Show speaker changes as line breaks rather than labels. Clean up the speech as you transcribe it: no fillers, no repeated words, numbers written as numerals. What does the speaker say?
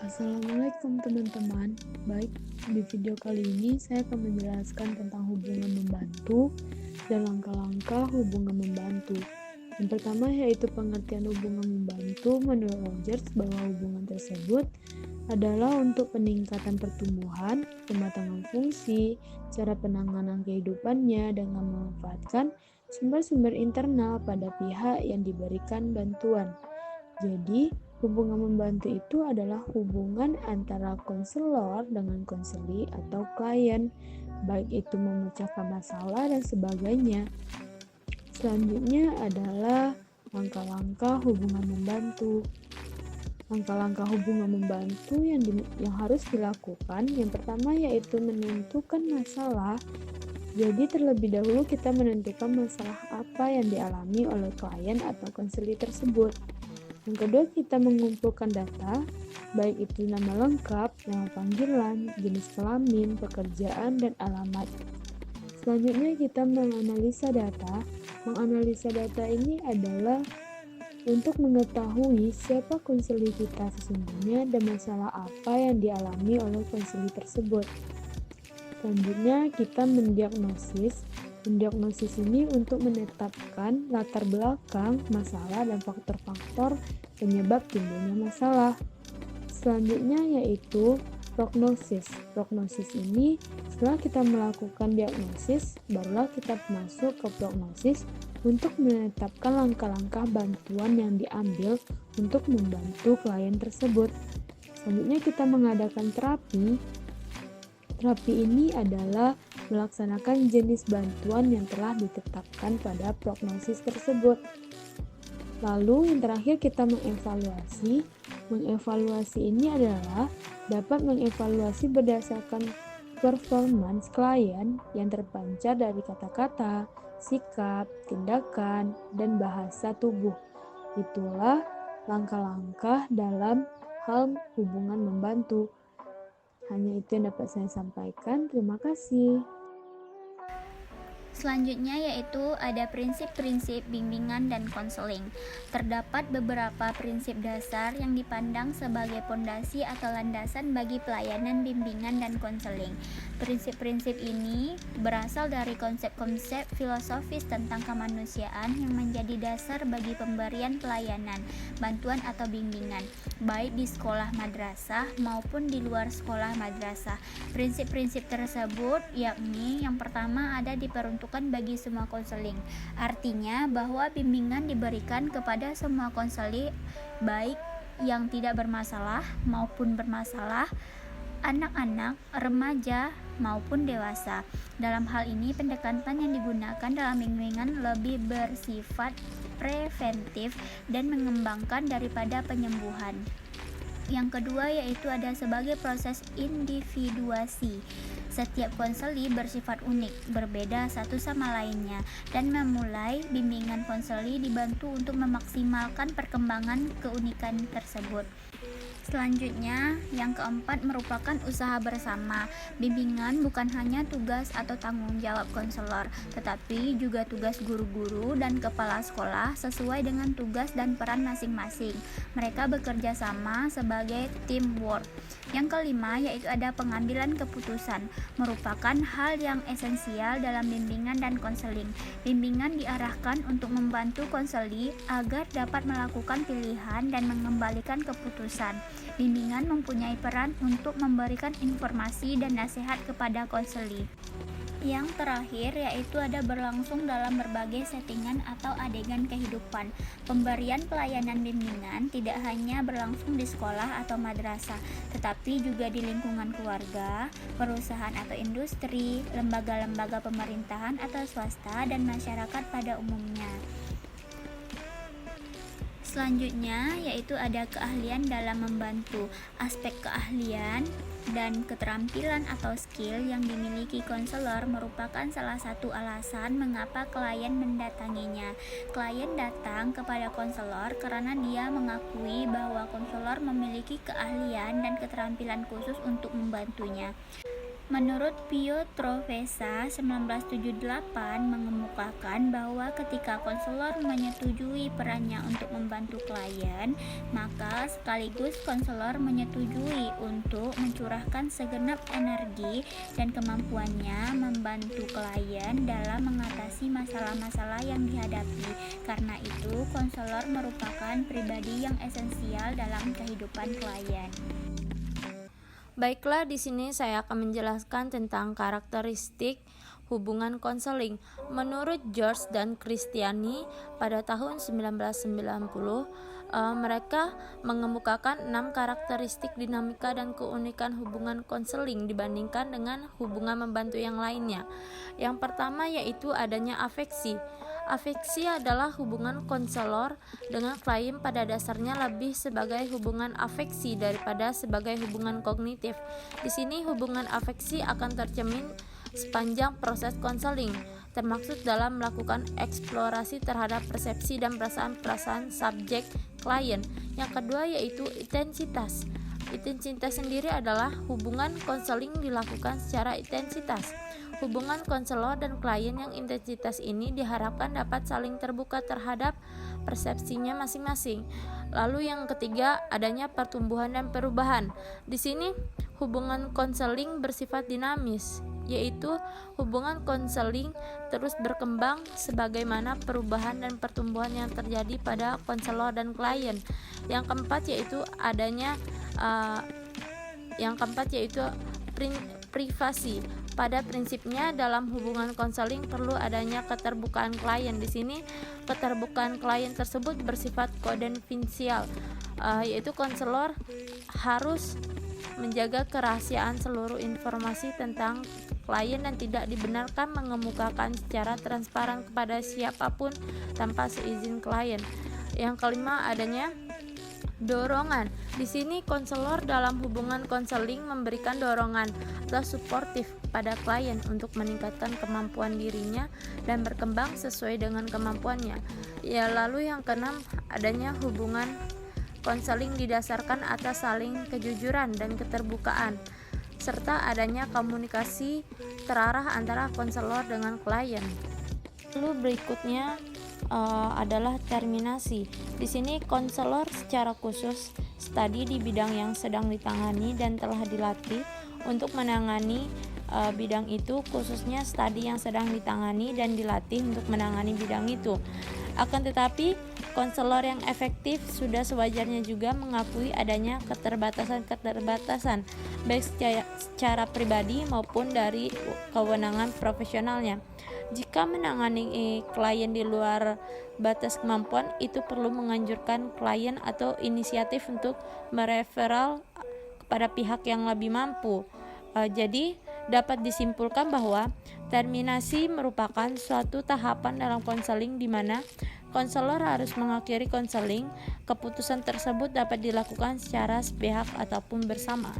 Assalamualaikum teman-teman. Baik, di video kali ini saya akan menjelaskan tentang hubungan membantu dan langkah-langkah hubungan membantu. Yang pertama yaitu pengertian hubungan membantu. Menurut Rogers bahwa hubungan tersebut adalah untuk peningkatan pertumbuhan, pematangan fungsi, cara penanganan kehidupannya dengan memanfaatkan sumber-sumber internal pada pihak yang diberikan bantuan. Jadi, hubungan membantu itu adalah hubungan antara konselor dengan konseli atau klien, baik itu memecahkan masalah dan sebagainya. Selanjutnya adalah langkah-langkah hubungan membantu. Langkah-langkah hubungan membantu yang harus dilakukan, yang pertama yaitu menentukan masalah. Jadi terlebih dahulu kita menentukan masalah apa yang dialami oleh klien atau konseli tersebut. Yang kedua, kita mengumpulkan data, baik itu nama lengkap, nama panggilan, jenis kelamin, pekerjaan, dan alamat. Selanjutnya, kita menganalisa data. Menganalisa data ini adalah untuk mengetahui siapa konseli kita sesungguhnya dan masalah apa yang dialami oleh konseli tersebut. Selanjutnya, kita mendiagnosis. Mendiagnosis ini untuk menetapkan latar belakang masalah dan faktor-faktor penyebab timbulnya masalah. Selanjutnya yaitu prognosis. Prognosis ini setelah kita melakukan diagnosis, barulah kita masuk ke prognosis untuk menetapkan langkah-langkah bantuan yang diambil untuk membantu klien tersebut. Selanjutnya kita mengadakan terapi. Terapi ini adalah melaksanakan jenis bantuan yang telah ditetapkan pada prognosis tersebut. Lalu yang terakhir kita mengevaluasi. Mengevaluasi ini adalah dapat mengevaluasi berdasarkan performance klien yang terpancar dari kata-kata, sikap, tindakan, dan bahasa tubuh. Itulah langkah-langkah dalam hal hubungan membantu. Hanya itu yang dapat saya sampaikan. Terima kasih.
Selanjutnya yaitu ada prinsip-prinsip bimbingan dan konseling. Terdapat beberapa prinsip dasar yang dipandang sebagai pondasi atau landasan bagi pelayanan bimbingan dan konseling. Prinsip-prinsip ini berasal dari konsep-konsep filosofis tentang kemanusiaan yang menjadi dasar bagi pemberian pelayanan, bantuan atau bimbingan, baik di sekolah madrasah maupun di luar sekolah madrasah. Prinsip-prinsip tersebut yakni yang pertama ada diperuntukkan bagi semua konseling. Artinya bahwa bimbingan diberikan kepada semua konseli baik yang tidak bermasalah maupun bermasalah, anak-anak, remaja maupun dewasa. Dalam hal ini pendekatan yang digunakan dalam bimbingan lebih bersifat preventif dan mengembangkan daripada penyembuhan. Yang kedua yaitu ada sebagai proses individuasi. Setiap konseli bersifat unik, berbeda satu sama lainnya, dan memulai bimbingan konseli dibantu untuk memaksimalkan perkembangan keunikan tersebut. Selanjutnya, yang keempat merupakan usaha bersama. Bimbingan bukan hanya tugas atau tanggung jawab konselor, tetapi juga tugas guru-guru dan kepala sekolah sesuai dengan tugas dan peran masing-masing. Mereka bekerja sama sebagai teamwork. Yang kelima yaitu ada pengambilan keputusan, merupakan hal yang esensial dalam bimbingan dan konseling. Bimbingan diarahkan untuk membantu konseli agar dapat melakukan pilihan dan mengembalikan keputusan. Bimbingan mempunyai peran untuk memberikan informasi dan nasihat kepada konseli. Yang terakhir yaitu ada berlangsung dalam berbagai settingan atau adegan kehidupan. Pemberian pelayanan bimbingan tidak hanya berlangsung di sekolah atau madrasah, tetapi juga di lingkungan keluarga, perusahaan atau industri, lembaga-lembaga pemerintahan atau swasta, dan masyarakat pada umumnya. Selanjutnya yaitu ada keahlian dalam membantu. Aspek keahlian dan keterampilan atau skill yang dimiliki konselor merupakan salah satu alasan mengapa klien mendatanginya. Klien datang kepada konselor karena dia mengakui bahwa konselor memiliki keahlian dan keterampilan khusus untuk membantunya. Menurut Piotrowesa 1978 mengemukakan bahwa ketika konselor menyetujui perannya untuk membantu klien, maka sekaligus konselor menyetujui untuk mencurahkan segenap energi dan kemampuannya membantu klien dalam mengatasi masalah-masalah yang dihadapi. Karena itu, konselor merupakan pribadi yang esensial dalam kehidupan klien.
Baiklah, di sini saya akan menjelaskan tentang karakteristik hubungan konseling. Menurut George dan Christiani pada tahun 1990, mereka mengemukakan 6 karakteristik dinamika dan keunikan hubungan konseling dibandingkan dengan hubungan membantu yang lainnya. Yang pertama yaitu adanya afeksi. Afeksi adalah hubungan konselor dengan klien pada dasarnya lebih sebagai hubungan afeksi daripada sebagai hubungan kognitif. Di sini hubungan afeksi akan tercermin sepanjang proses konseling, termaksud dalam melakukan eksplorasi terhadap persepsi dan perasaan-perasaan subjek klien. Yang kedua yaitu intensitas. Intensitas sendiri adalah hubungan konseling dilakukan secara intensitas. Hubungan konselor dan klien yang intensitas ini diharapkan dapat saling terbuka terhadap persepsinya masing-masing. Lalu yang ketiga, adanya pertumbuhan dan perubahan. Di sini hubungan konseling bersifat dinamis, yaitu hubungan konseling terus berkembang sebagaimana perubahan dan pertumbuhan yang terjadi pada konselor dan klien. Yang keempat yaitu privasi. Pada prinsipnya dalam hubungan konseling perlu adanya keterbukaan klien. Di sini keterbukaan klien tersebut bersifat konfidensial, yaitu konselor harus menjaga kerahasiaan seluruh informasi tentang klien dan tidak dibenarkan mengemukakan secara transparan kepada siapapun tanpa seizin klien. Yang kelima adanya dorongan. Di sini konselor dalam hubungan konseling memberikan dorongan atau suportif pada klien untuk meningkatkan kemampuan dirinya dan berkembang sesuai dengan kemampuannya. Lalu yang keenam adanya hubungan konseling didasarkan atas saling kejujuran dan keterbukaan serta adanya komunikasi terarah antara konselor dengan klien. Lalu berikutnya adalah terminasi. Di sini konselor secara khusus studi di bidang yang sedang ditangani dan telah dilatih untuk menangani bidang itu, khususnya studi yang sedang ditangani dan dilatih untuk menangani bidang itu. Akan tetapi, konselor yang efektif sudah sewajarnya juga mengakui adanya keterbatasan baik secara pribadi maupun dari kewenangan profesionalnya. Jika menangani klien di luar batas kemampuan, itu perlu menganjurkan klien atau inisiatif untuk mereferal kepada pihak yang lebih mampu. Jadi dapat disimpulkan bahwa terminasi merupakan suatu tahapan dalam konseling di mana konselor harus mengakhiri konseling. Keputusan tersebut dapat dilakukan secara sepihak ataupun bersama.